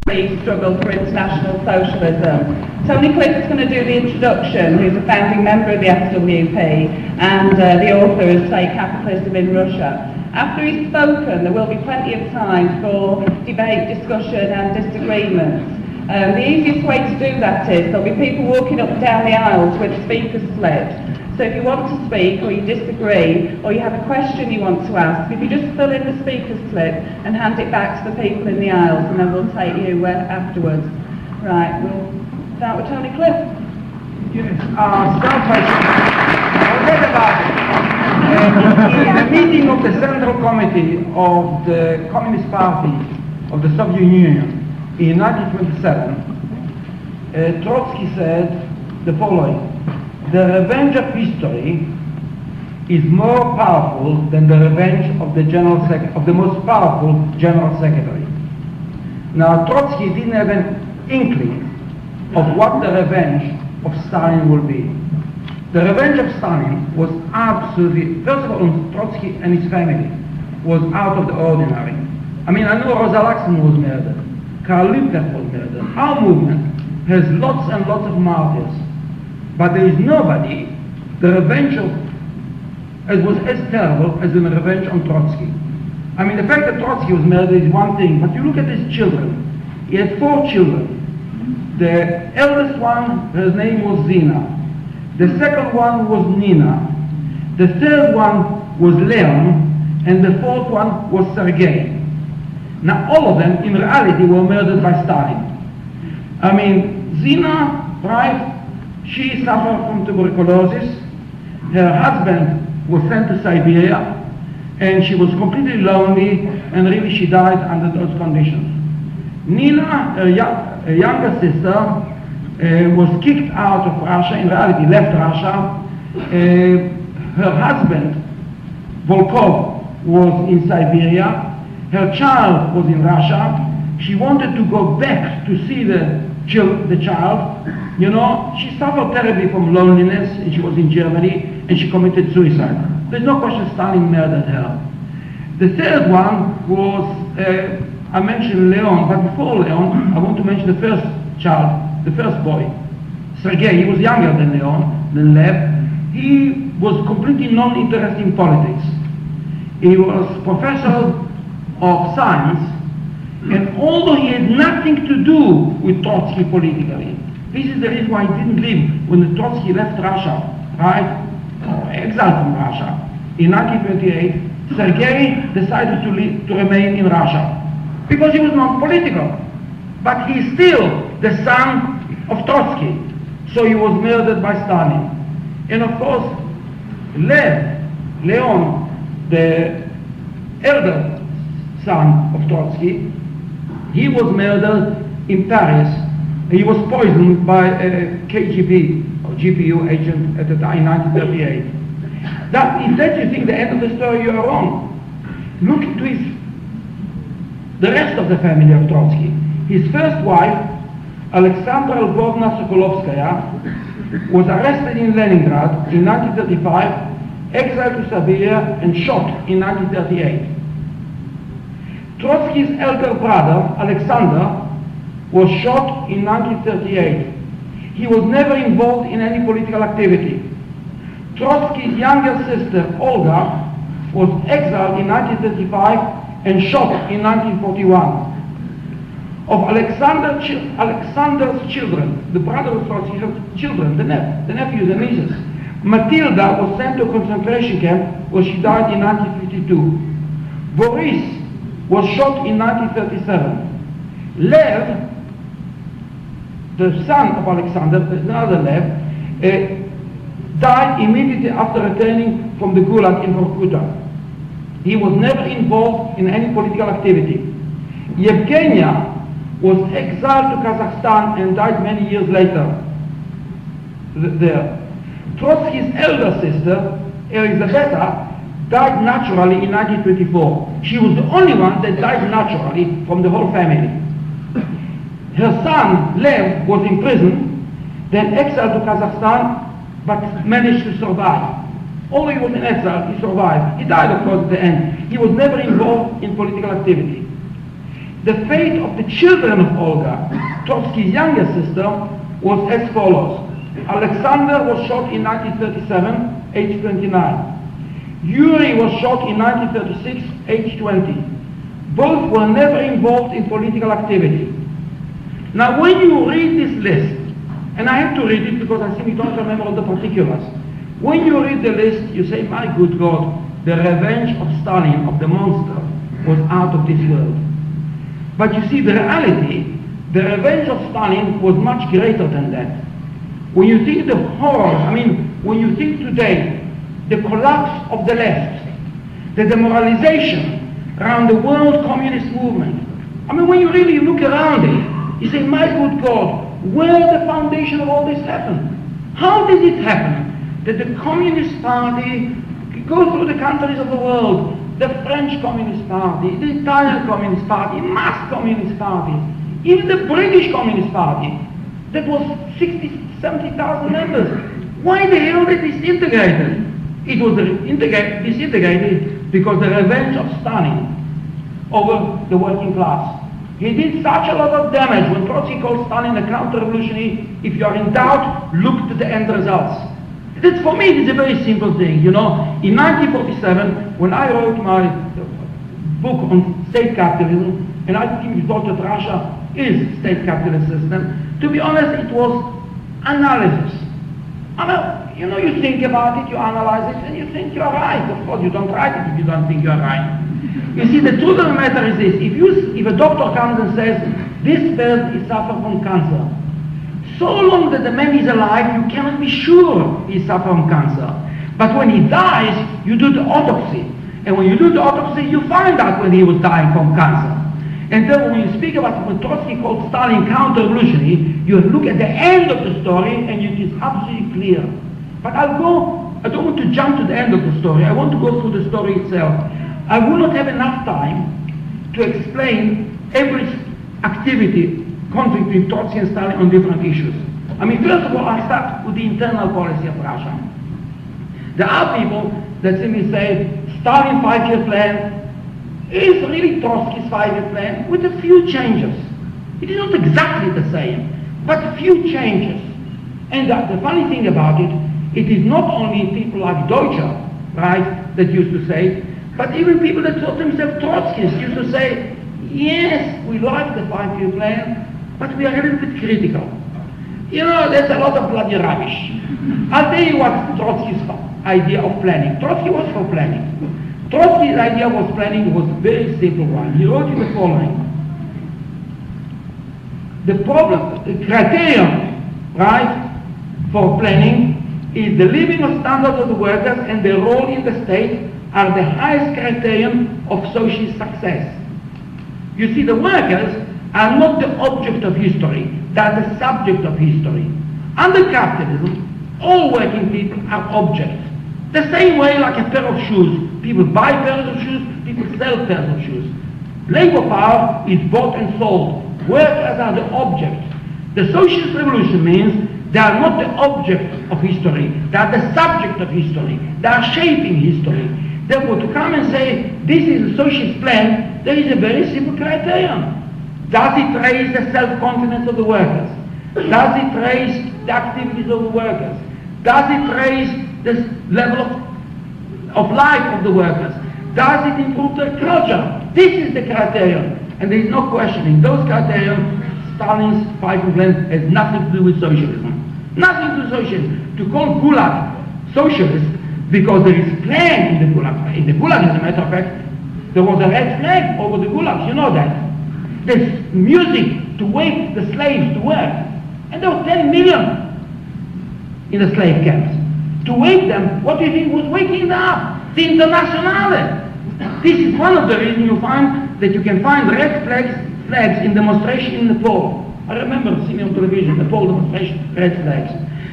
struggle for international socialism. Tony Cliff is going to do the introduction, who's a founding member of the SWP and the author of State Capitalism in Russia. After he's spoken, there will be plenty of time for debate, discussion and disagreements. The easiest way to do that is there'll be people walking up and down the aisles with speaker slips. So if you want to speak or you disagree or you have a question you want to ask, if you just fill in the speaker slip and hand it back to the people in the aisles, and then we'll take you afterwards. Right, we'll start with Tony Cliff. Yes, start by forget about it. In the meeting of the Central Committee of the Communist Party of the Soviet Union in 1927, Trotsky said the following: "The revenge of history is more powerful than the revenge of the most powerful General Secretary." Now, Trotsky didn't have an inkling of what the revenge of Stalin will be. The revenge of Stalin was absolutely, first of all, Trotsky and his family was out of the ordinary. I mean, I know Rosa Luxemburg was murdered, Karl Liebknecht was murdered. Our movement has lots and lots of martyrs. But there is nobody, the revenge of, it was as terrible as the revenge on Trotsky. I mean, the fact that Trotsky was murdered is one thing, but you look at his children. He had 4 children. The eldest one, her name was Zina. The second one was Nina. The third one was Leon. And the fourth one was Sergei. Now, all of them, in reality, were murdered by Stalin. I mean, Zina, right? She suffered from tuberculosis. Her husband was sent to Siberia, and she was completely lonely, and really she died under those conditions. Nina, her younger sister, was kicked out of Russia, in reality left Russia. Her husband, Volkov, was in Siberia. Her child was in Russia. She wanted to go back to see the child. You know, she suffered terribly from loneliness, and she was in Germany, and she committed suicide. There's no question Stalin murdered her. The third one was, I mentioned Leon, but before Leon, I want to mention the first child, the first boy, Sergei. He was younger than Leon, than Lev. He was completely non-interested in politics. He was professor of science, and although he had nothing to do with Trotsky politically, this is the reason why he didn't live when the Trotsky left Russia, right, or exiled from Russia. In 1928, Sergei decided to remain in Russia because he was not political. But he's still the son of Trotsky, so he was murdered by Stalin. And of course, Leon, the elder son of Trotsky, he was murdered in Paris. He was poisoned by a KGB or GPU agent at the time in 1938. If that you think the end of the story, you are wrong. Look to the rest of the family of Trotsky. His first wife, Alexandra Lvovna Sokolovskaya, was arrested in Leningrad in 1935, exiled to Siberia, and shot in 1938. Trotsky's elder brother, Alexander, was shot in 1938. He was never involved in any political activity. Trotsky's younger sister, Olga, was exiled in 1935 and shot in 1941. Of Alexander's children, the brother of Trotsky's children, the nephew, the nieces, Matilda was sent to a concentration camp where she died in 1952. Boris was shot in 1937. Lev, the son of Alexander, another Lev, died immediately after returning from the Gulag in Vorkuta. He was never involved in any political activity. Yevgenia was exiled to Kazakhstan and died many years later there. Trotsky's elder sister, Elizaveta, died naturally in 1924. She was the only one that died naturally from the whole family. Her son, Lev, was in prison, then exiled to Kazakhstan, but managed to survive. Although he was in exile, he survived. He died, of course, at the end. He was never involved in political activity. The fate of the children of Olga, Trotsky's younger sister, was as follows. Alexander was shot in 1937, age 29. Yuri was shot in 1936, age 20. Both were never involved in political activity. Now when you read this list, and I have to read it because I simply don't remember all the particulars, when you read the list, you say, my good God, the revenge of Stalin, of the monster, was out of this world. But you see, the reality, the revenge of Stalin was much greater than that. When you think the horrors, when you think today, the collapse of the left, the demoralization around the world communist movement, when you really look around it, you say, my good God, where the foundation of all this happened? How did it happen that the Communist Party goes through the countries of the world, the French Communist Party, the Italian Communist Party, mass Communist Party, even the British Communist Party, that was 60, 70,000 members. Why the hell did it disintegrate? It was disintegrated because the revenge of Stalin over the working class. He did such a lot of damage. When Trotsky called Stalin a counter-revolutionary, if you are in doubt, look at the end results. That's, for me, it's a very simple thing. In 1947, when I wrote my book on state capitalism, and I think we thought that Russia is state capitalist system, to be honest, it was analysis. You think about it, you analyze it, and you think you are right. Of course, you don't write it if you don't think you are right. You see, the truth of the matter is this. If a doctor comes and says, this person is suffering from cancer, so long that the man is alive, you cannot be sure he suffers from cancer. But when he dies, you do the autopsy. And when you do the autopsy, you find out when he was dying from cancer. And then when you speak about what Trotsky called Stalin counter-revolutionary, you look at the end of the story and it is absolutely clear. But I don't want to jump to the end of the story. I want to go through the story itself. I will not have enough time to explain every activity, conflict between Trotsky and Stalin on different issues. First of all, I'll start with the internal policy of Russia. There are people that simply say, Stalin's 5-year plan is really Trotsky's 5-year plan with a few changes. It is not exactly the same, but a few changes. And the funny thing about it, it is not only people like Deutscher, right, that used to say, but even people that thought themselves Trotskyists used to say, yes, we like the 5-year plan, but we are a little bit critical. There's a lot of bloody rubbish. I'll tell you what Trotsky's idea of planning. Trotsky was for planning. Trotsky's idea was planning was a very simple one. He wrote in the following. The criterion, right, for planning is the living standards of the workers and their role in the state are the highest criterion of social success. You see, the workers are not the object of history, they are the subject of history. Under capitalism, all working people are objects. The same way like a pair of shoes. People buy pairs of shoes, people sell pairs of shoes. Labor power is bought and sold. Workers are the object. The socialist revolution means they are not the object of history, they are the subject of history. They are shaping history. Therefore, to come and say, this is a socialist plan, there is a very simple criterion. Does it raise the self-confidence of the workers? Does it raise the activities of the workers? Does it raise the level of life of the workers? Does it improve their culture? This is the criterion. And there is no questioning. Those criteria, Stalin's 5-year plan has nothing to do with socialism. Nothing to do with socialism. To call Gulag socialist, because there is plan in the Gulag. In the Gulag, as a matter of fact, there was a red flag over the Gulags, you know that. There's music to wake the slaves to work. And there were 10 million in the slave camps. To wake them, what do you think was waking them up? The Internationale. This is one of the reasons you find that you can find red flags in demonstration in Nepal. I remember seeing on television, Nepal demonstration, red flags.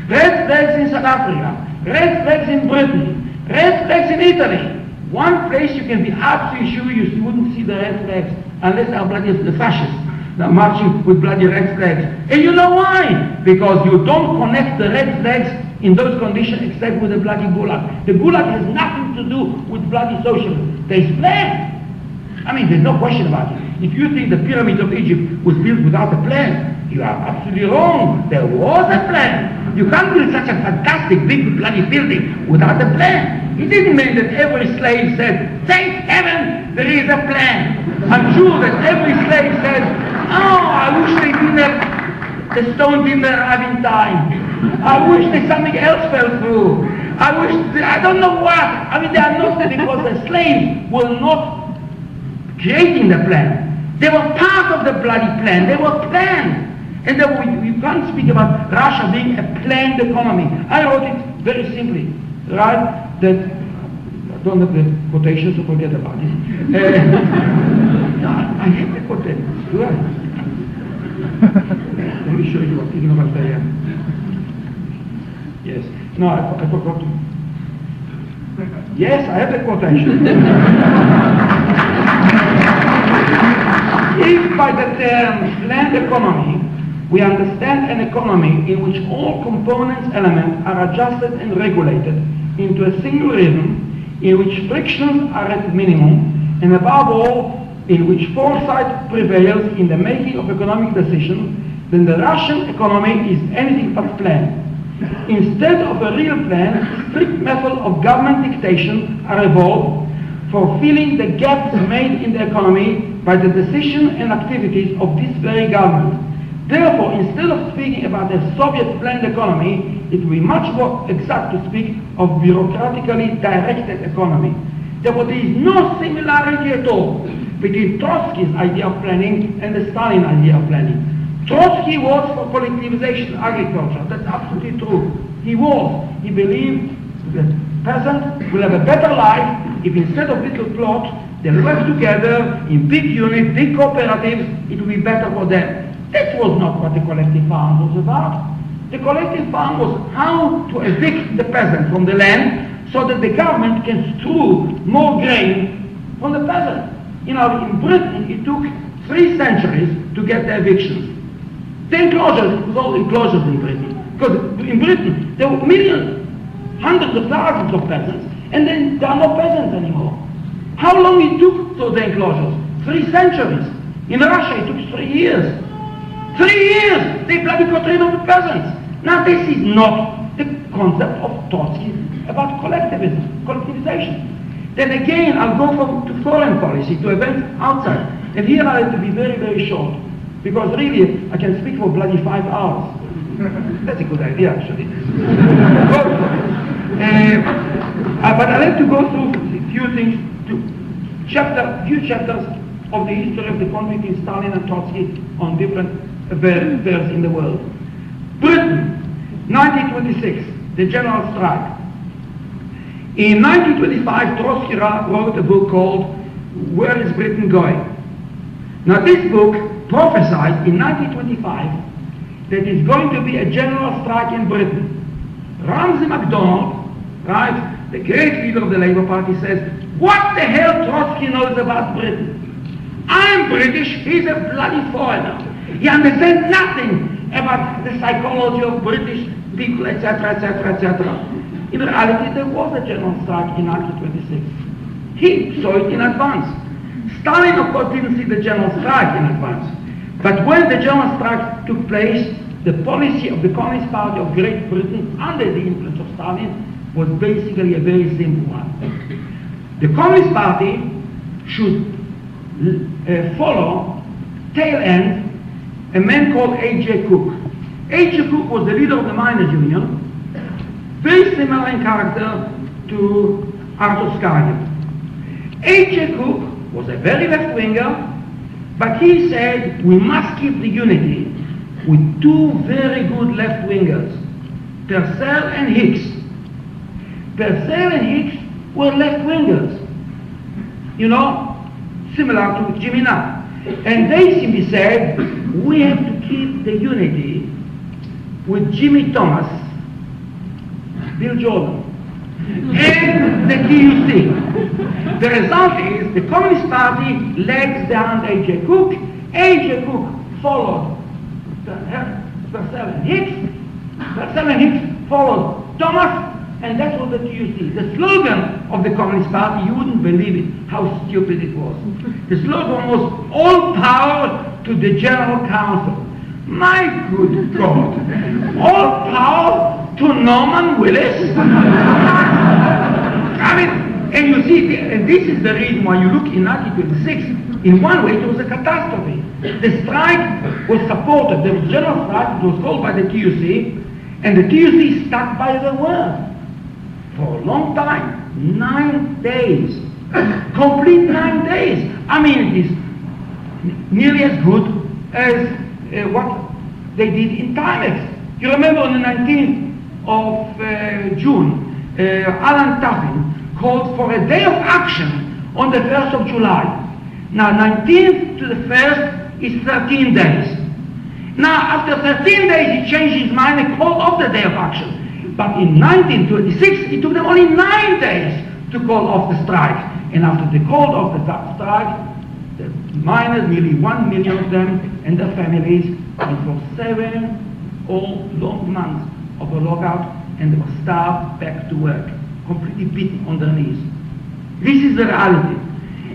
Red flags in South Africa. Red flags in Britain, red flags in Italy. One place you can be absolutely sure you wouldn't see the red flags unless they are bloody the fascists. They're marching with bloody red flags. And you know why? Because you don't connect the red flags in those conditions except with the bloody Gulag. The Gulag has nothing to do with bloody socialism. There's plan. There's no question about it. If you think the pyramids of Egypt was built without a plan, you are absolutely wrong. There was a plan. You can't build such a fantastic big bloody building without a plan. It didn't mean that every slave said, thank heaven there is a plan. I'm sure that every slave said, oh, I wish the stone didn't arrive in time. I wish that something else fell through. I don't know what. I mean, they are not, because the slaves were not creating the plan. They were part of the bloody plan. They were planned. And you can't speak about Russia being a planned economy. I wrote it very simply, right? That I don't have the quotation, so forget about it. No, I have the quotation. Right. Let me show you what ignorant I am. Yes. No, I forgot to. Yes, I have the quotation. If by the term planned economy we understand an economy in which all components elements are adjusted and regulated into a single rhythm, in which frictions are at minimum, and above all, in which foresight prevails in the making of economic decisions, then the Russian economy is anything but planned. Instead of a real plan, strict methods of government dictation are evolved for filling the gaps made in the economy by the decision and activities of this very government. Therefore, instead of speaking about a Soviet planned economy, it would be much more exact to speak of bureaucratically directed economy. Therefore, there is no similarity at all between Trotsky's idea of planning and the Stalin idea of planning. Trotsky was for collectivization of agriculture. That's absolutely true. He was. He believed that peasants will have a better life if instead of little plots, they work together in big units, big cooperatives, it will be better for them. That was not what the collective farm was about. The collective farm was how to evict the peasant from the land so that the government can strew more grain from the peasant. You know, in Britain it took 3 centuries to get the evictions. The enclosures, it was all enclosures in Britain. Because in Britain there were millions, hundreds of thousands of peasants, and then there are no peasants anymore. How long it took those enclosures? 3 centuries. In Russia it took 3 years. 3 years! They bloody got rid of the peasants. Now this is not the concept of Trotsky about collectivization. Then again, I'll go to foreign policy, to events outside. And here I have to be very, very short. Because really, I can speak for bloody 5 hours. That's a good idea, actually. But I like to go through a few things, few chapters of the history of the conflict in Stalin and Trotsky on different affairs in the world. Britain, 1926, the general strike. In 1925, Trotsky wrote a book called Where is Britain Going? Now this book prophesied in 1925 that it's going to be a general strike in Britain. Ramsay MacDonald, right, the great leader of the Labour Party, says, what the hell Trotsky knows about Britain? I'm British, he's a bloody foreigner. He understands nothing about the psychology of British people, etc., etc., etc. In reality, there was a general strike in 1926. He saw it in advance. Stalin, of course, didn't see the general strike in advance. But when the general strike took place, the policy of the Communist Party of Great Britain, under the influence of Stalin, was basically a very simple one. The Communist Party should follow, tail end, a man called A.J. Cook. A.J. Cook was the leader of the miners' union, very similar in character to Arthur Scargill. A.J. Cook was a very left-winger, but he said we must keep the unity with 2 very good left-wingers, Purcell and Hicks. Purcell and Hicks were left-wingers, you know, similar to Jimmy Nutt. And they simply said, we have to keep the unity with Jimmy Thomas, Bill Jordan, and the TUC. The result is the Communist Party legs down A.J. Cook. A.J. Cook followed Purcell and Hicks. Purcell and Hicks followed Thomas, And that's what the TUC. The slogan of the Communist Party, you wouldn't believe it, how stupid it was. The slogan was, all power to the General Council. My good God, all power to Norman Willis? I mean, and you see, and this is the reason why you look in 1926, in one way it was a catastrophe. The strike was supported, the general strike, it was called by the TUC, and the TUC stuck by the word for a long time, 9 days, complete 9 days. I mean, it is nearly as good as what they did in Timex. You remember on the 19th of June, Alan Tuffin called for a day of action on the 1st of July. Now 19th to the 1st is 13 days. Now after 13 days he changed his mind and called off the day of action. But in 1926 it took them only 9 days to call off the strike. And after they called off the strike, the miners, nearly 1 million of them and their families, went for 7 long months of a lockout, and they were starved back to work, completely beaten on their knees. This is the reality.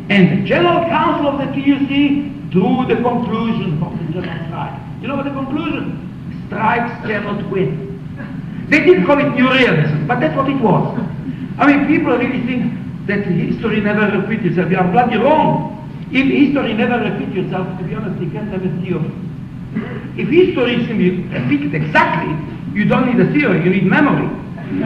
And the General Council of the TUC drew the conclusion of the general strike. You know what the conclusion? Strikes cannot win. They didn't call it new realism, but that's what it was. I mean, people really think that history never repeats itself. You are bloody wrong. If history never repeats itself, to be honest, you can't have a theory. If history is repeated exactly, you don't need a theory, you need memory.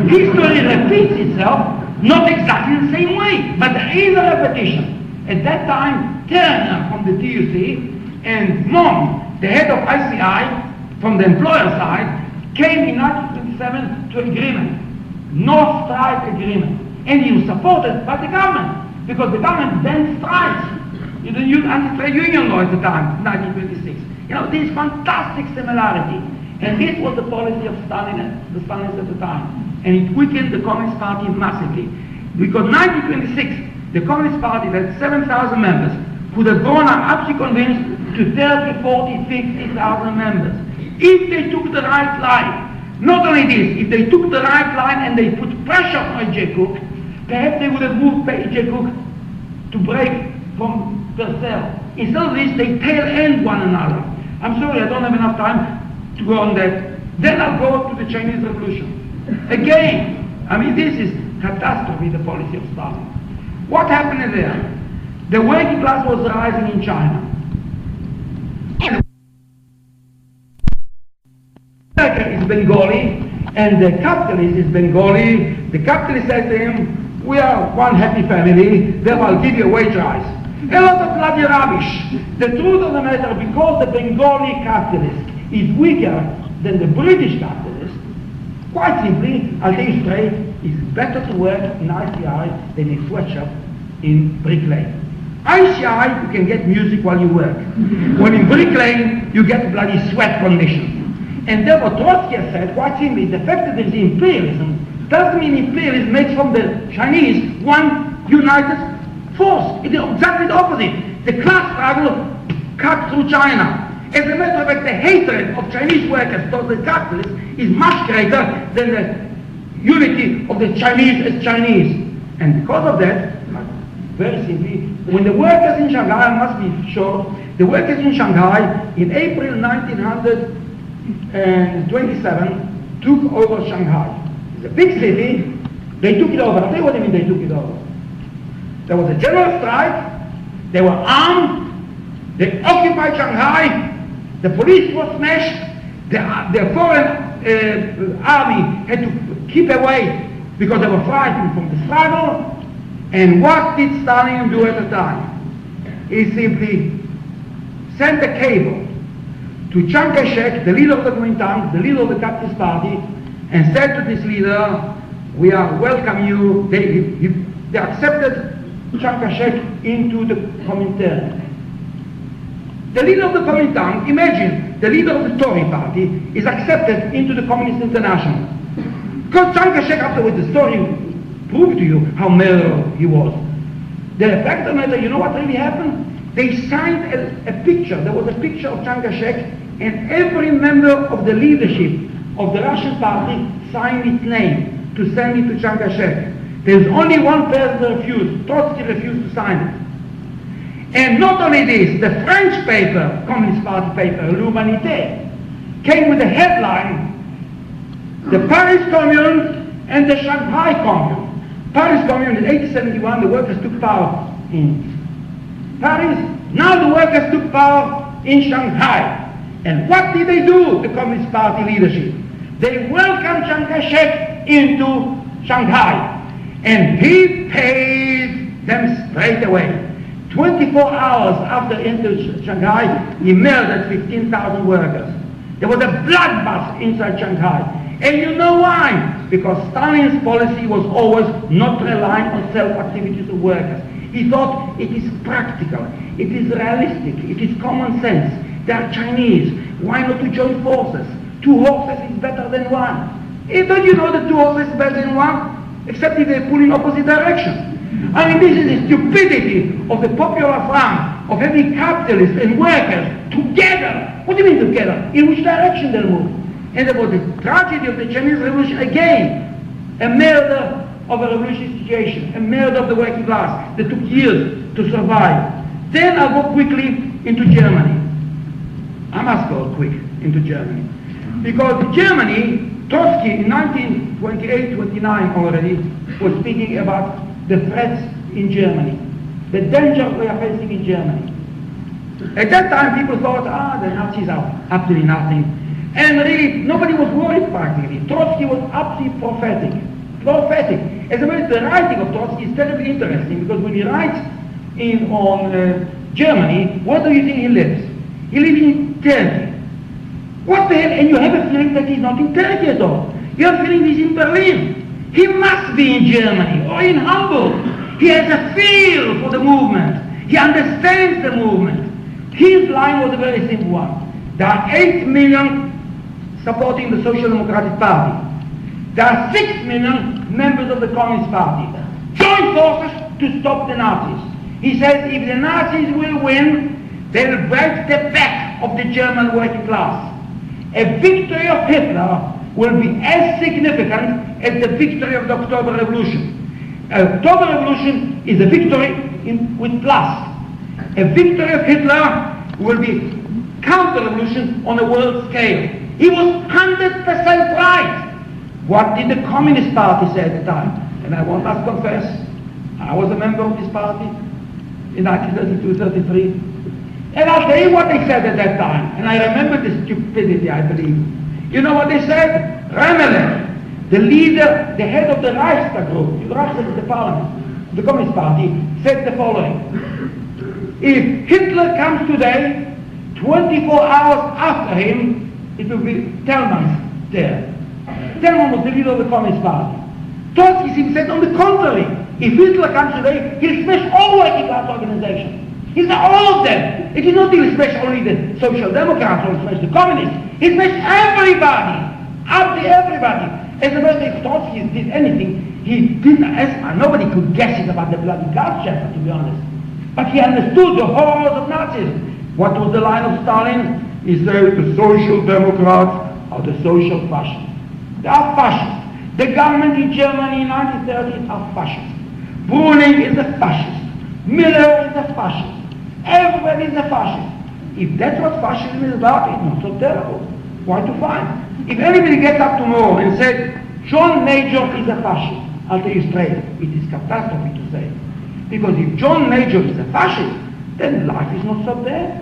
History repeats itself, not exactly the same way, but there is a repetition. At that time, Turner from the TUC and Mon, the head of ICI, from the employer side, came in 1927 to agreement, no strike agreement. And he was supported by the government, because the government banned strikes. You didn't use anti-trade union law at the time, 1926. You know, this fantastic similarity. And this was the policy of Stalin, the Stalinists at the time. And it weakened the Communist Party massively. Because 1926, the Communist Party had 7,000 members, could have gone, I'm absolutely convinced, to 30, 40, 50,000 members. If they took the right line, not only this, if they took the right line and they put pressure on A.J. Cook, perhaps they would have moved A.J. Cook to break from their cell. Instead of this, they tail end one another. I'm sorry, I don't have enough time to go on that. Then I'll go to the Chinese Revolution. Again, I mean, this is catastrophe, the policy of Stalin. What happened there? The working class was rising in China. America is Bengali, and the capitalist is Bengali. The capitalist said to him, we are one happy family, therefore I'll give you a wage rise. A lot of bloody rubbish. The truth of the matter, because the Bengali capitalist is weaker than the British capitalist, quite simply, I'll tell you straight, it's better to work in ICI than in sweatshop in Brick Lane. ICI, you can get music while you work. When in Brick Lane, you get bloody sweat conditions. And therefore Trotsky said, quite simply, the fact that there is imperialism doesn't mean imperialism makes from the Chinese one united force. It is exactly the opposite. The class struggle cut through China. As a matter of fact, the hatred of Chinese workers towards the capitalists is much greater than the unity of the Chinese as Chinese. And because of that, very simply, when the workers in Shanghai, I must be sure, the workers in Shanghai in April 1927 took over Shanghai. It's a big city, they took it over. I'll tell you what I mean they took it over. There was a general strike, they were armed, they occupied Shanghai, the police was smashed, the foreign army had to keep away because they were frightened from the struggle. And what did Stalin do at the time? He simply sent a cable to Chiang Kai-shek, the leader of the Kuomintang, the leader of the Capitalist Party, and said to this leader, we are welcome you. They accepted Chiang Kai-shek into the Kuomintang. The leader of the Kuomintang, imagine, the leader of the Tory party is accepted into the Communist International. Because Chiang Kai-shek, afterwards, the story proved to you how murderer he was. The fact of the matter, you know what really happened? They signed a picture. There was a picture of Chiang Kai-shek, and every member of the leadership of the Russian party signed its name. to send it to Chiang Kai-shek. There's only one person that refused. Trotsky refused to sign it. And not only this, the French paper, Communist Party paper, L'Humanité, came with a headline, the Paris Commune and the Shanghai Commune. Paris Commune in 1871, the workers took power in Paris. Now the workers took power in Shanghai. And what did they do, the Communist Party leadership? They welcomed Chiang Kai-shek into Shanghai. And he paid them straight away. 24 hours after entering Shanghai, he murdered 15,000 workers. There was a bloodbath inside Shanghai. And you know why? Because Stalin's policy was always not relying on self-activities of workers. He thought it is practical, it is realistic, it is common sense. They are Chinese. Why not to join forces? 2 horses is better than 1. Don't you know that 2 horses is better than 1? Except if they pull in opposite direction. I mean, this is the stupidity of the popular front, of having capitalists and workers together. What do you mean together? In which direction they'll move? And there was the tragedy of the Chinese Revolution again. A murder of a revolutionary situation, a murder of the working class that took years to survive. Then I'll go quickly into Germany. I must go quick into Germany. Because in Germany, Trotsky in 1928-29 already was speaking about the threats in Germany, the danger we are facing in Germany. At that time people thought, the Nazis are up to nothing. And really, nobody was worried practically. Trotsky was absolutely prophetic. As a matter of fact, the writing of Trotsky is terribly interesting, because when he writes on Germany, where do you think he lives? He lives in Turkey. What the hell? And you have a feeling that he's not in Turkey at all. You have a feeling he's in Berlin. He must be in Germany or in Hamburg. He has a feel for the movement. He understands the movement. His line was a very simple one. There are 8 million supporting the Social Democratic Party. There are 6 million members of the Communist Party. Join forces to stop the Nazis. He says if the Nazis will win, they will break the back of the German working class. A victory of Hitler will be as significant as the victory of the October Revolution. October Revolution is a victory with plus. A victory of Hitler will be counter-revolution on a world scale. He was 100% right. What did the Communist Party say at the time? And I must confess, I was a member of this party in 1932-33. And I'll tell you what they said at that time. And I remember the stupidity, I believe. You know what they said? Remele, the leader, the head of the Reichstag group, the Reichstag is the parliament, the Communist Party, said the following. If Hitler comes today, 24 hours after him, it will be Thälmann there. Thälmann was the leader of the Communist Party. Trotsky said on the contrary, if Hitler comes today, he'll smash all working class organizations. He'll smash all of them. It is not he'll smash only the Social Democrats or smash the Communists. He'll smash everybody. Absolutely everybody. As a matter of fact, if Trotsky did anything, he didn't ask, nobody could guess it about the bloody gas chamber, to be honest. But he understood the horrors of Nazism. What was the line of Stalin? He said, the Social Democrats are the social fascists. They are fascists. The government in Germany in 1930 are fascists. Brüning is a fascist. Miller is a fascist. Everybody is a fascist. If that's what fascism is about, it's not so terrible. Why to fight? If anybody gets up tomorrow and said, John Major is a fascist, I'll tell you straight, it is catastrophe to say. Because if John Major is a fascist, then life is not so bad.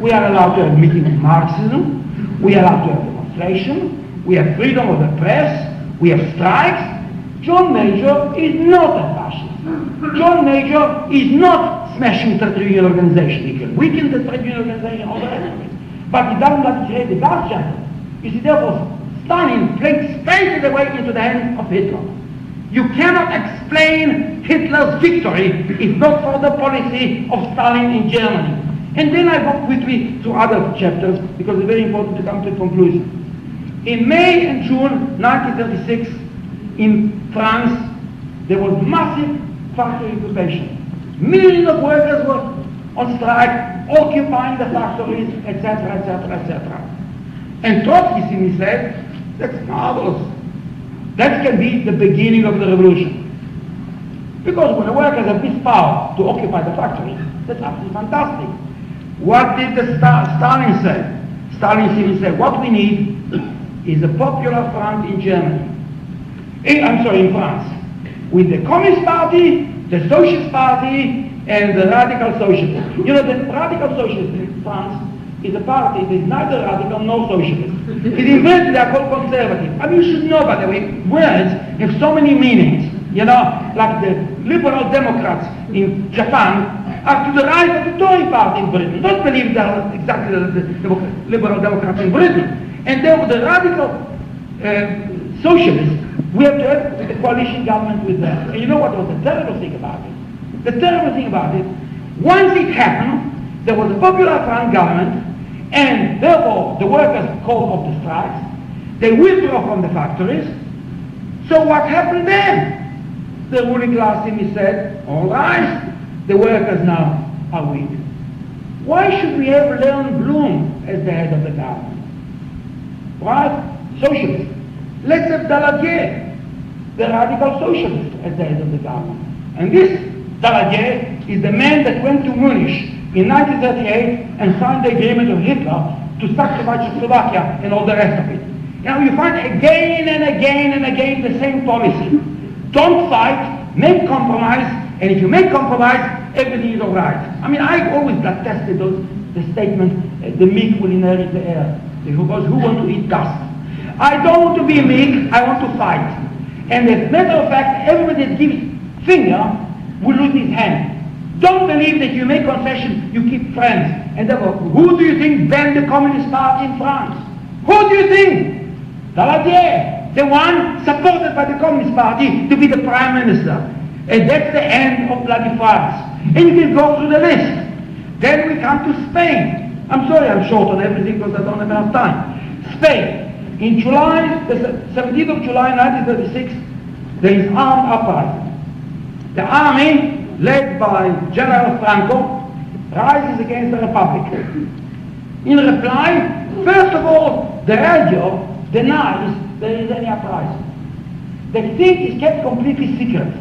We are allowed to have meetings with Marxism, we are allowed to have demonstration, we have freedom of the press, we have strikes. John Major is not a fascist. John Major is not smashing trade union organization. He can weaken the trade union organization, all the rest of it. But he doesn't like to create the gas chamber. You see, therefore, Stalin played straight away into the hands of Hitler. You cannot explain Hitler's victory if not for the policy of Stalin in Germany. And then I go quickly to other chapters because it's very important to come to a conclusion. In May and June 1936, in France, there was massive factory occupation. Millions of workers were on strike, occupying the factories, etc., etc., etc. And Trotsky said, that's marvelous. That can be the beginning of the revolution. Because when the workers have this power to occupy the factories, that's absolutely fantastic. What did Stalin say? Stalin simply said, what we need is a popular front in Germany. In France. With the Communist Party, the Socialist Party, and the Radical Socialists. You know, the Radical Socialists in France is a party that is neither radical nor socialist. In Britain they are called conservative. I mean, you should know, by the way, words have so many meanings. You know, like the Liberal Democrats in Japan are to the right of the Tory party in Britain. Don't believe they are exactly the Liberal Democrats in Britain. And then with the radical socialists, we have to have a coalition government with them. And you know what was the terrible thing about it? The terrible thing about it, once it happened, there was a Popular Front government, and therefore the workers called off the strikes. They withdrew from the factories. So what happened then? The ruling class simply said, all right, the workers now are weak. Why should we have Leon Blum as the head of the government? Right? Socialist. Let's have Daladier, the radical socialist, as the head of the government. And this Daladier is the man that went to Munich in 1938 and signed the agreement of Hitler to sacrifice Czechoslovakia and all the rest of it. Now you find again and again and again the same policy. Don't fight, make compromise, and if you make compromise, everything is all right. I mean, I always detested the statement, the meek will inherit the earth. Because who wants to eat dust? I don't want to be meek, I want to fight. And as a matter of fact, everybody that gives finger will lose his hand. Don't believe that you make concession, you keep friends. And therefore, who do you think banned the Communist Party in France? Who do you think? Daladier, the one supported by the Communist Party to be the Prime Minister. And that's the end of bloody France. And you can go through the list. Then we come to Spain. I'm sorry I'm short on everything because I don't have enough time. Spain. In July, the 17th of July 1936, there is armed uprising. The army, led by General Franco, rises against the Republic. In reply, first of all, the radio denies there is any uprising. They think it's kept completely secret.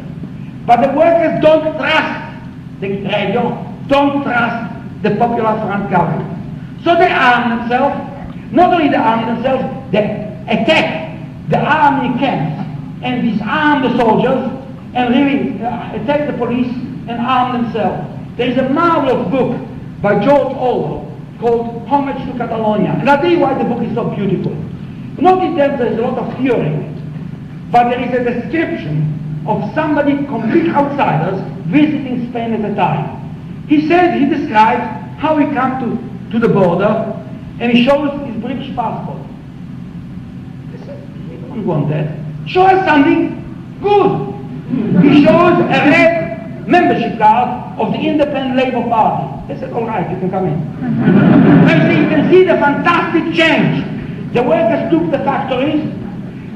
But the workers don't trust the radio, don't trust the Popular Front government. So they arm themselves. Not only they arm themselves, they attack the army camps and disarm the soldiers and really attack the police and arm themselves. There is a marvelous book by George Orwell called Homage to Catalonia. And I'll tell you why the book is so beautiful. Not in terms there is a lot of theory in it, but there is a description of somebody, complete outsiders, visiting Spain at the time. He describes how he comes to the border and he shows his British passport. He said, we don't want that. Show us something good. He shows a red membership card of the Independent Labour Party. They said, all right, you can come in. And you can see the fantastic change. The workers took the factories.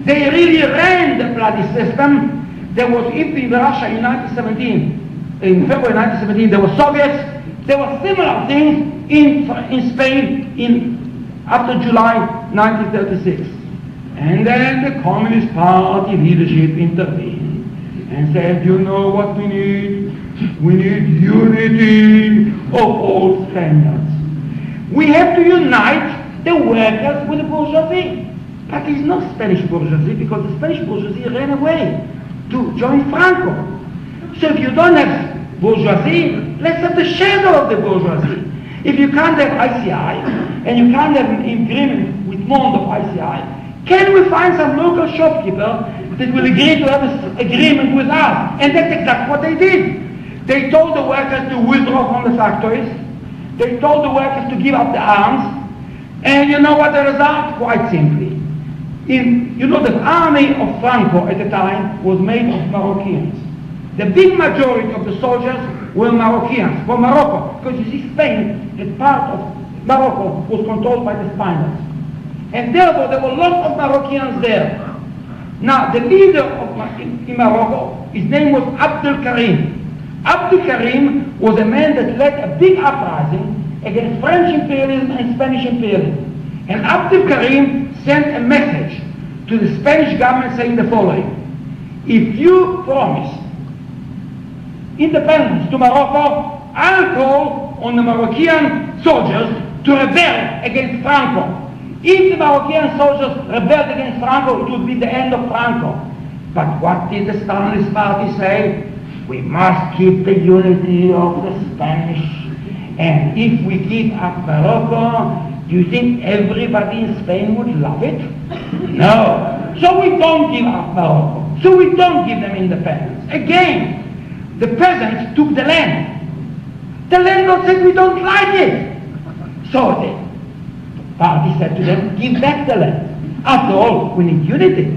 They really ran the bloody system. There was, in Russia in 1917, in February 1917, there were Soviets. There were similar things in Spain after July 1936. And then the Communist Party leadership intervened and said, you know what we need? We need unity of all Spaniards. We have to unite the workers with the bourgeoisie. But it's not Spanish bourgeoisie because the Spanish bourgeoisie ran away to join Franco. So if you don't have bourgeoisie, let's have the shadow of the bourgeoisie. If you can't have ICI and you can't have an agreement with Monde of ICI, can we find some local shopkeeper that will agree to have an agreement with us? And that's exactly what they did. They told the workers to withdraw from the factories. They told the workers to give up the arms. And you know what the result? Quite simply. The army of Franco at the time was made of Moroccans. The big majority of the soldiers were Moroccans, from Morocco, because you see Spain, as part of Morocco, was controlled by the Spaniards. And therefore there were lots of Moroccans there. Now the leader in Morocco, his name was Abdul Karim. Abdul Karim was a man that led a big uprising against French imperialism and Spanish imperialism. And Abdul Karim sent a message to the Spanish government saying the following: if you promise independence to Morocco, I'll call on the Moroccan soldiers to rebel against Franco. If the Moroccan soldiers rebelled against Franco, it would be the end of Franco. But what did the Stalinist party say? We must keep the unity of the Spanish. And if we give up Morocco, do you think everybody in Spain would love it? No. So we don't give up Morocco. So we don't give them independence. Again, the peasants took the land. The landlord said, we don't like it. So the party said to them, give back the land. After all, we need unity.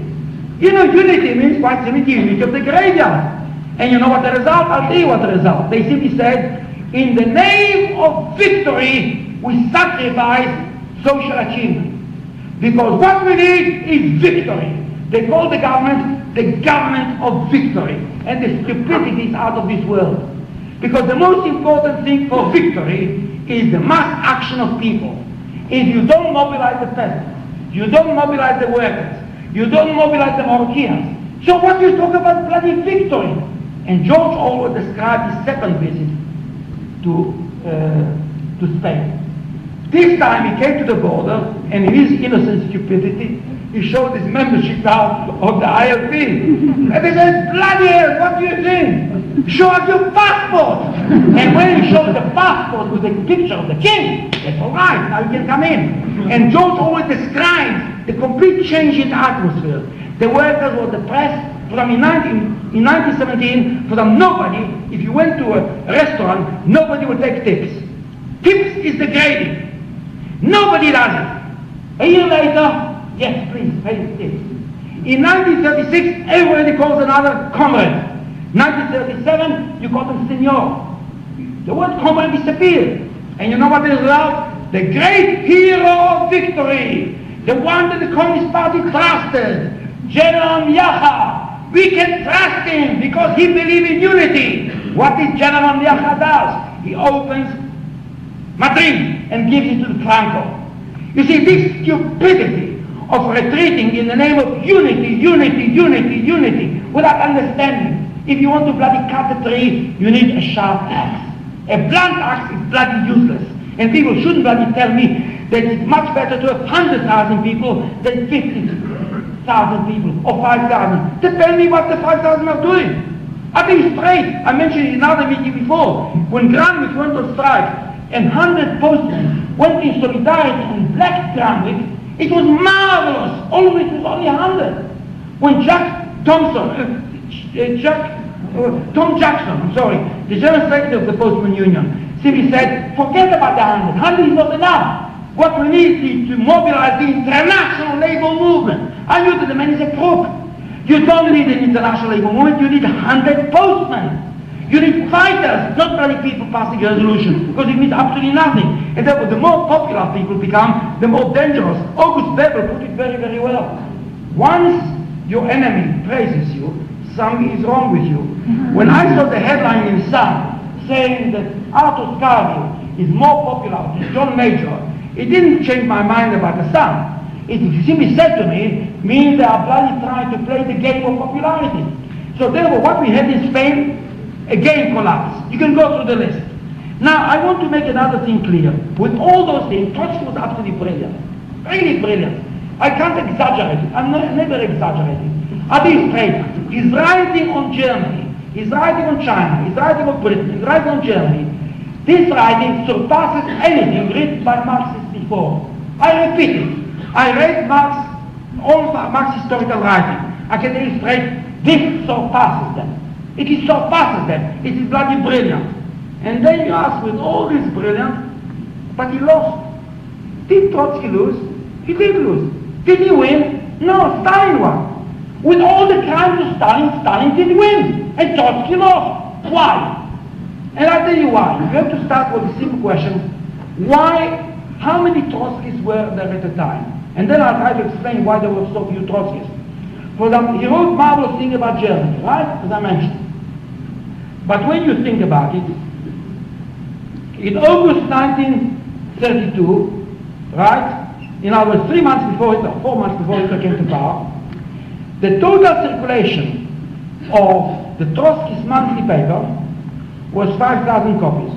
You know, unity means quite simply unity of the graveyard. And you know what the result? I'll tell you what the result. They simply said, in the name of victory, we sacrifice social achievement. Because what we need is victory. They call the government of victory. And the stupidity is out of this world. Because the most important thing for victory is the mass action of people. If you don't mobilize the peasants, you don't mobilize the workers, you don't mobilize the Moroccans, so what do you talk about bloody victory? And George Orwell described his second visit to Spain. This time he came to the border, and in his innocent stupidity, he showed his membership card of the ILP. And they said, bloody hell, what do you think? Show us your passport. And when he showed the passport with a picture of the king, that's all right, now you can come in. And George Orwell described the complete change in the atmosphere. The workers were depressed. From in 1917, from nobody, if you went to a restaurant, nobody would take tips. Tips is the gravy. Nobody does it. A year later, yes, please, pay the tips. In 1936, everybody calls another comrade. 1937, you call them senor. The word comrade disappeared. And you know what the result? The great hero of victory, the one that the Communist Party trusted, General Miacha. We can trust him because he believes in unity. What is General Miacha does? He opens Madrid and gives it to Franco. You see, this stupidity of retreating in the name of unity, without understanding. If you want to bloody cut a tree, you need a sharp axe. A blunt axe is bloody useless. And people shouldn't bloody tell me that it's much better to have 100,000 people than 50,000 people or 5,000. Tell me what the 5,000 are doing. I think straight. I mentioned it in another meeting before. When Granwick went on strike and 100 postmen went in solidarity and black Granwick, it was marvelous. Only it was only 100. When Tom Jackson, the General Secretary of the Postman Union, simply said, forget about the 100. 100 is not enough. What we need is to mobilize the international labor movement. I knew that the man is a crook. You don't need an international labor movement, you need 100 postmen. You need fighters, not bloody people passing a resolution, because it means absolutely nothing. And therefore, the more popular people become, the more dangerous. August Bebel put it very, very well. Once your enemy praises you, something is wrong with you. When I saw the headline in Sun saying that Arthur Scargill is more popular than John Major, it didn't change my mind about the Sun. It simply said to me, means they are bloody trying to play the game of popularity. So therefore, what we had in Spain, a game collapse. You can go through the list. Now, I want to make another thing clear. With all those things, Trotsky was absolutely brilliant. Really brilliant. I can't exaggerate it. I'm never exaggerating. I think straight. He's writing on Germany. He's writing on China. He's writing on Britain. He's writing on Germany. This writing surpasses anything written by Marxists before. I repeat it. I read all Marx's historical writing. I can illustrate this surpasses them. It surpasses them. It is bloody brilliant. And then you ask, with all this brilliance, but he lost. Did Trotsky lose? He did lose. Did he win? No, Stalin won. With all the crimes of Stalin, Stalin did win. And Trotsky lost. Why? And I'll tell you why. You have to start with a simple question. Why? How many Trotskys were there at the time? And then I'll try to explain why there were so few Trotskys. For example, he wrote marvelous things about Germany, right? As I mentioned. But when you think about it, in August 1932, right? In other words, 3 months before Hitler, 4 months before Hitler came to power, The total circulation of the Trotsky's monthly paper was 5,000 copies.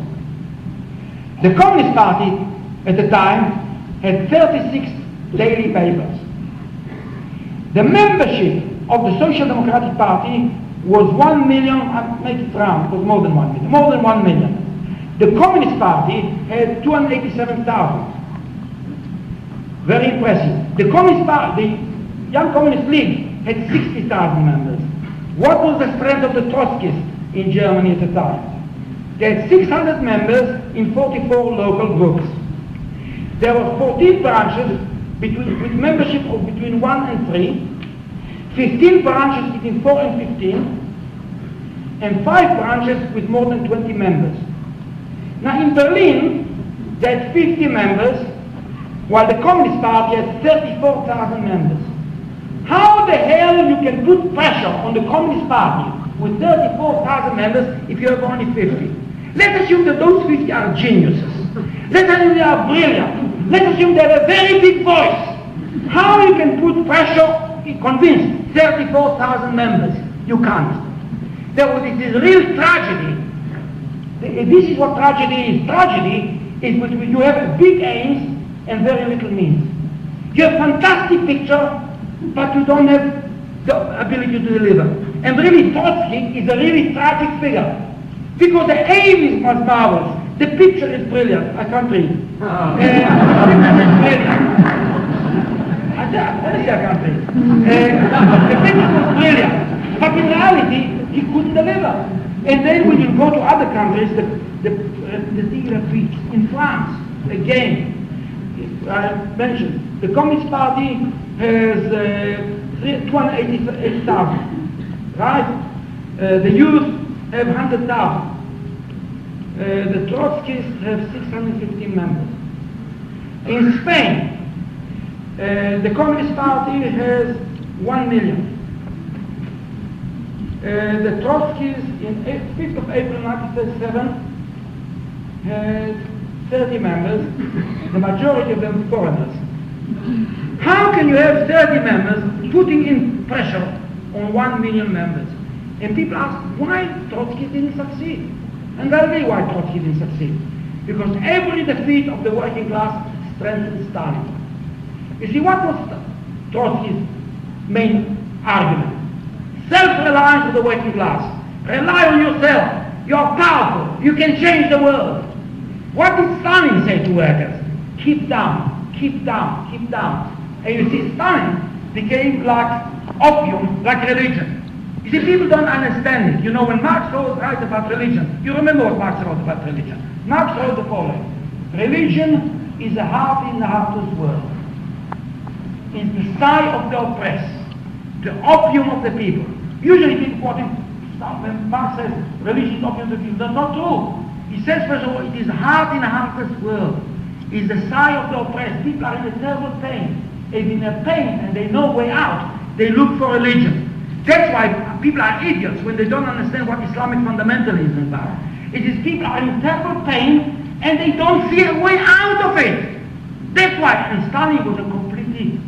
The Communist Party at the time had 36 daily papers. The membership of the Social Democratic Party was 1 million, I make it round, it was more than 1 million, more than 1 million. The Communist Party had 287,000. Very impressive. The Communist Party, the Young Communist League, had 60,000 members. What was the strength of the Trotskyists in Germany at the time? They had 600 members in 44 local groups. There were 14 branches with membership of between 1 and 3, 15 branches between 4 and 15, and 5 branches with more than 20 members. Now in Berlin, they had 50 members, while the Communist Party had 34,000 members. How the hell you can put pressure on the Communist Party with 34,000 members if you have only 50? Let's assume that those 50 are geniuses. Let's assume they are brilliant. Let's assume they have a very big voice. How you can put pressure, convince 34,000 members? You can't. It is real tragedy. This is what tragedy is. Tragedy is when you have big aims and very little means. You have fantastic picture, but you don't have the ability to deliver. And really, Trotsky is a really tragic figure. Because the aim is marvelous. The picture is brilliant. I can't read. The picture is brilliant. Honestly, I can't read. The picture was brilliant. But in reality, he couldn't deliver. And then when you go to other countries, the dealer beats. In France, again, I mentioned, the Communist Party has 288,000, right? The youth have 100,000. The Trotskyists have 615 members. In Spain, the Communist Party has 1 million. The Trotskyists in 5th of April 1937 had 30 members, the majority of them foreigners. How can you have 30 members putting in pressure on 1 million members? And people ask why Trotsky didn't succeed. And I'll tell you why Trotsky didn't succeed. Because every defeat of the working class strengthened Stalin. You see, what was Trotsky's main argument? Self-reliance of the working class. Rely on yourself. You're powerful. You can change the world. What did Stalin say to workers? Keep down, keep down, keep down. And you see, Stalin became like opium, like religion. You see, people don't understand it. You know, when Marx writes about religion, you remember what Marx wrote about religion. Marx wrote the following: religion is a heart in the heartless world. It's the sigh of the oppressed, the opium of the people. Usually people quote him, when Marx says religion is opium of the people. That's not true. He says, first of all, it is a heart in a heartless world. It's the sigh of the oppressed. People are in a terrible pain. And in their pain and they know way out, they look for religion. That's why people are idiots when they don't understand what Islamic fundamentalism is about. It is people are in terrible pain and they don't see a way out of it. That's why, and Stalin was a completely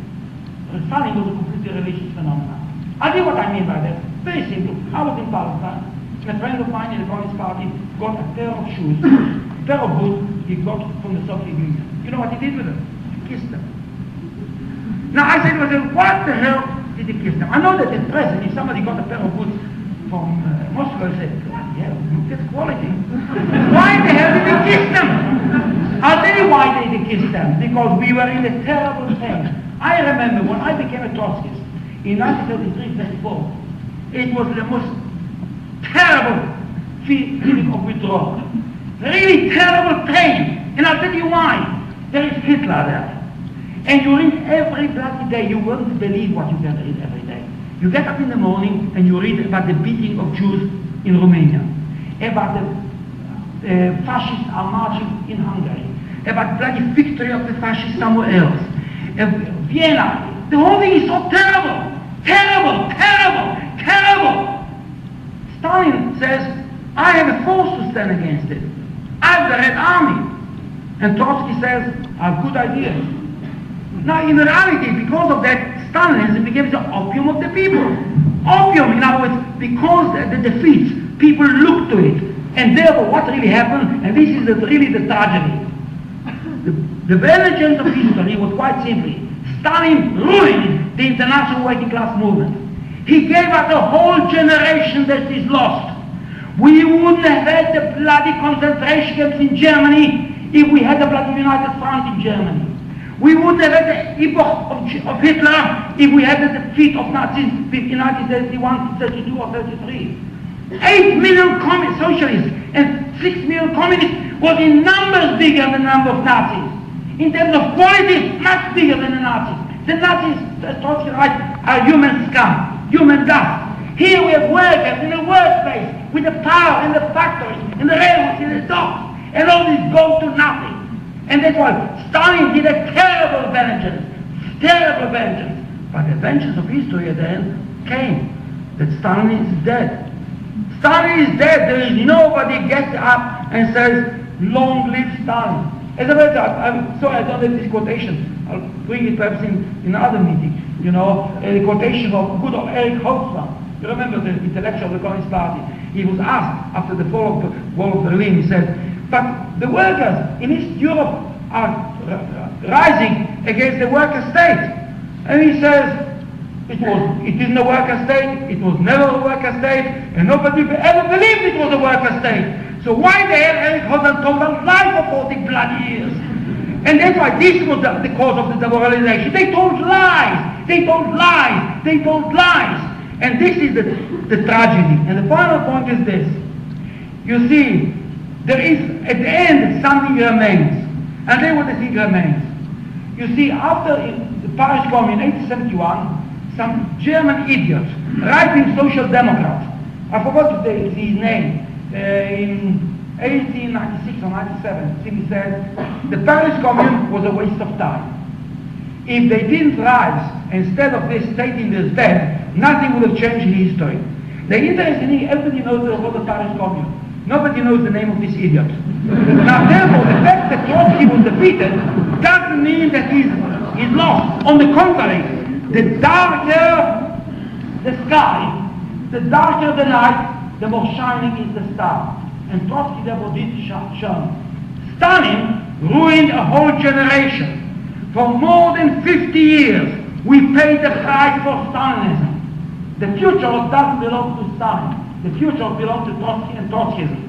religious phenomenon. I'll tell you what I mean by that. Very simple. I was in Palestine. A friend of mine in the Communist Party got a pair of shoes, a pair of boots he got from the Soviet Union. You know what he did with them? He kissed them. Now I said to myself, what the hell did he kiss them? I know that at present, if somebody got a pair of boots from Moscow, I said, yeah, look at quality. Why the hell did he kiss them? I'll tell you why did he kiss them. Because we were in a terrible pain. I remember when I became a Trotskyist in 1933-34, it was the most terrible feeling of withdrawal. Really terrible pain. And I'll tell you why. There is Hitler there. And you read every bloody day. You won't believe what you can read every day. You get up in the morning and you read about the beating of Jews in Romania, about the fascists are marching in Hungary, about bloody victory of the fascists somewhere else, Vienna. The whole thing is so terrible. Terrible, terrible, terrible. Stalin says, I have a force to stand against it. I have the Red Army. And Trotsky says, I have good ideas. Now, in reality, because of that, Stalinism became the opium of the people. Opium, in other words, because the defeats, people look to it. And therefore, what really happened, and this is really the tragedy. The vengeance of history was quite simply, Stalin ruined the international working class movement. He gave us a whole generation that is lost. We wouldn't have had the bloody concentration camps in Germany if we had the bloody United Front in Germany. We wouldn't have had the epoch of Hitler if we had the defeat of Nazis in 1931, 32 or 33. 8 million socialists and 6 million communists was in numbers bigger than the number of Nazis. In terms of quality, much bigger than the Nazis. The Nazis, as Trotsky writes, are human scum, human dust. Here we have workers in the workplace with the power in the factories, in the railways, in the docks, and all this goes to nothing. And that's why Stalin did a terrible vengeance. But the vengeance of history then came that Stalin is dead. Stalin is dead. There is nobody gets up and says, long live Stalin. As a matter, I'm sorry I don't have this quotation. I'll bring it perhaps in another meeting. You know, a quotation of good old Erich Hobsbawm. You remember the intellectual of the Communist Party? He was asked after the fall of the wall of Berlin, he said, but the workers in East Europe are rising against the worker state. And he says, it isn't a worker state, it was never a worker state, and nobody ever believed it was a worker state. So why the hell Erich Hobsbawm told them lie for 40 bloody years? And that's why this was the cause of the demoralization. They told lies, they told lies, they told lies. And this is the tragedy. And the final point is this. You see, there is, at the end, something remains. And then what the thing remains. You see, after the Paris Commune in 1871, some German idiot, right-wing social democrat, I forgot his name, in 1896 or 97, he said, the Paris Commune was a waste of time. If they didn't rise, instead of this state in this bed, nothing would have changed in history. The interesting thing, everybody knows about the Paris Commune. Nobody knows the name of this idiot. Now therefore, the fact that Trotsky was defeated doesn't mean that he's lost. On the contrary, the darker the sky, the darker the night, the more shining is the star. And Trotsky therefore did shine. Stalin ruined a whole generation. For more than 50 years, we paid the price for Stalinism. The future doesn't belong to Stalin. The future belongs to Trotsky and Trotskyism.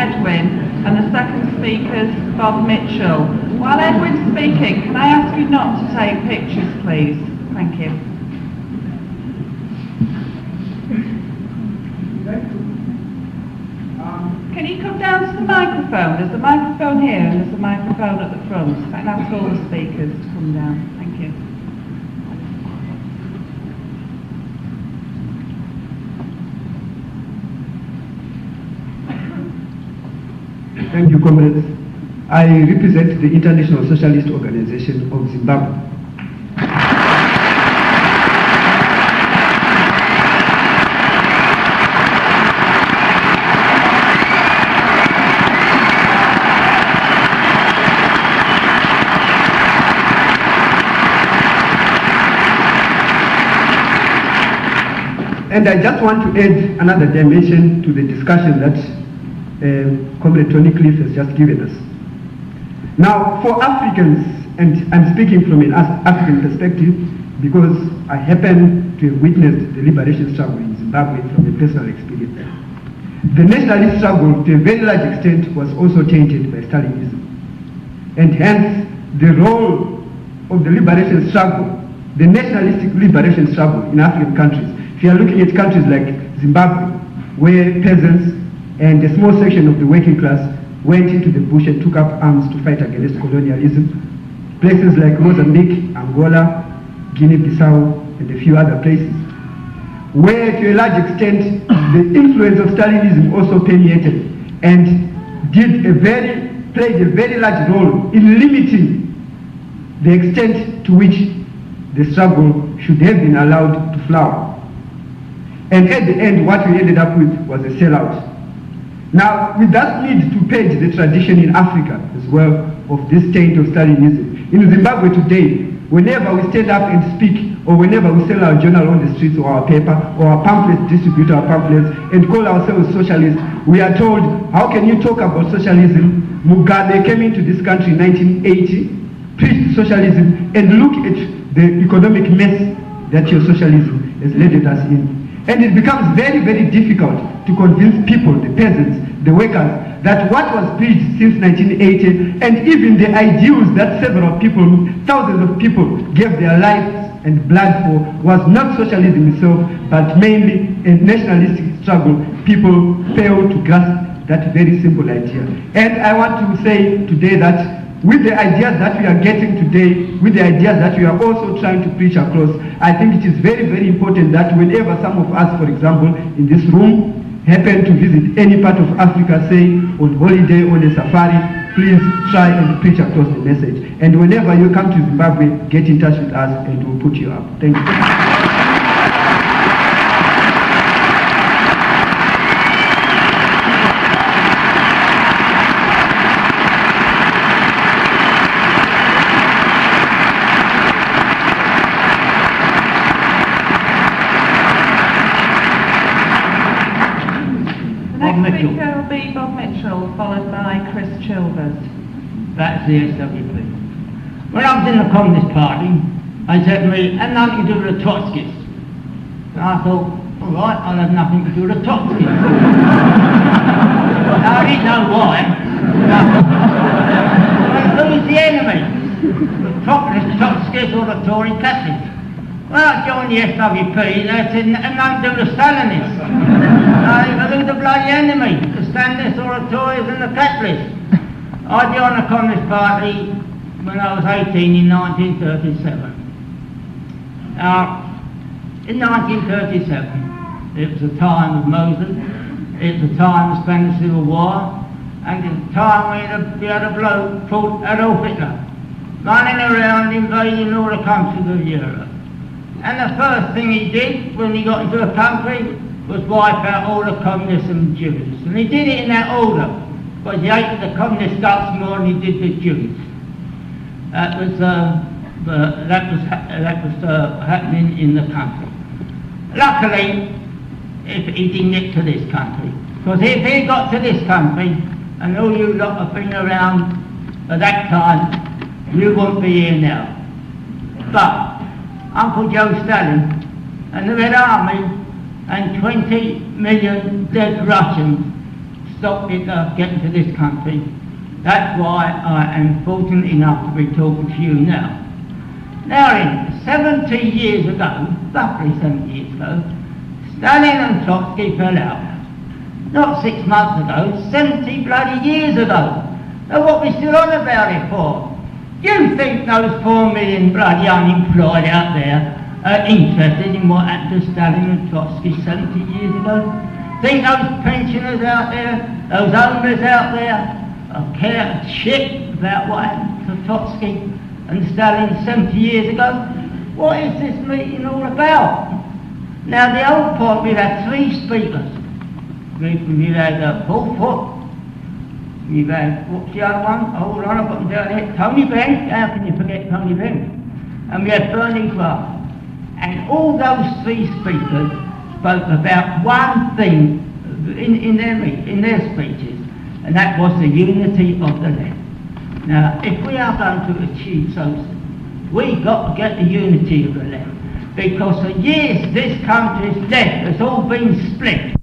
Edwin, and the second speaker's Bob Mitchell. While Edwin's speaking, can I ask you not to take pictures, please? Thank you. Can you come down to the microphone? There's a microphone here and there's a microphone at the front. I can ask all the speakers to come down. Thank you. Thank you, comrades. I represent the International Socialist Organization of Zimbabwe. And I just want to add another dimension to the discussion that Comrade Tony Cliff has just given us. Now, for Africans, and I'm speaking from an African perspective because I happen to have witnessed the liberation struggle in Zimbabwe from a personal experience. The nationalist struggle, to a very large extent, was also tainted by Stalinism. And hence, the role of the liberation struggle, the nationalistic liberation struggle in African countries, if you are looking at countries like Zimbabwe, where peasants and a small section of the working class went into the bush and took up arms to fight against colonialism. Places like Mozambique, Angola, Guinea-Bissau, and a few other places. where to a large extent the influence of Stalinism also permeated and played a very large role in limiting the extent to which the struggle should have been allowed to flower. And at the end, what we ended up with was a sellout. Now, we thus need to page the tradition in Africa as well of this taint of Stalinism. In Zimbabwe today, whenever we stand up and speak, or whenever we sell our journal on the streets or our paper, or our pamphlets, distribute our pamphlets, and call ourselves socialists, we are told, how can you talk about socialism? Mugabe came into this country in 1980, preached socialism, and look at the economic mess that your socialism has led us in. And it becomes very, very difficult to convince people, the peasants, the workers, that what was preached since 1980, and even the ideals that several people, thousands of people, gave their lives and blood for, was not socialism itself, but mainly a nationalistic struggle. People fail to grasp that very simple idea. And I want to say today that with the ideas that we are getting today, with the ideas that we are also trying to preach across, I think it is very, very important that whenever some of us, for example, in this room, happen to visit any part of Africa, say on holiday, on a safari, please try and preach across the message. And whenever you come to Zimbabwe, get in touch with us and we'll put you up. Thank you. Next speaker will be Bob Mitchell, followed by Chris Chilvers. That's the SWP. When I was in the Communist Party, they said to me, "Have nothing to do with the Trotskyists." And I thought, all right, I'll have nothing to do with the Trotskyists. Now, I didn't know why. Well, who's the enemy? The Trotskyists or the Tory Catholics? Well, I joined the SWP, and they said, "Have nothing to do with the STALIN'S." Who's the bloody enemy? The Stalists or the Tories and the Catholics? I joined the Communist Party when I was 18 in 1937. In 1937, it was the time of Moses, it was the time of the Spanish Civil War, and it was the time we had a bloke called Adolf Hitler running around invading all the countries of Europe. And the first thing he did when he got into the country was wipe out all the communists and Jews. And he did it in that order, because he hated the communist guts more than he did the Jews. That was happening in the country. Luckily, if he didn't get to this country, because if he got to this country, and all you lot have been around at that time, you wouldn't be here now. But Uncle Joe Stalin and the Red Army and 20 million dead Russians stopped it getting to this country. That's why I am fortunate enough to be talking to you now. Now, 70 years ago, roughly 70 years ago, Stalin and Trotsky fell out. Not 6 months ago, 70 bloody years ago. Now what we still on about it for? You think those 4 million bloody unemployed out there are interested in what happened to Stalin and Trotsky 70 years ago? Think those pensioners out there, those owners out there, care shit about what happened to Trotsky and Stalin 70 years ago? What is this meeting all about? Now, the old point, we've had 3 speakers. We've had Paul Foot, we've had, what's the other one? Hold on, I've got them down here. Tony Benn, how can you forget Tony Benn? And we had Bernie Clark. And all those 3 speakers spoke about one thing in their speeches, and that was the unity of the left. Now, if we are going to achieve something, we've got to get the unity of the left, because for years this country's left has all been split.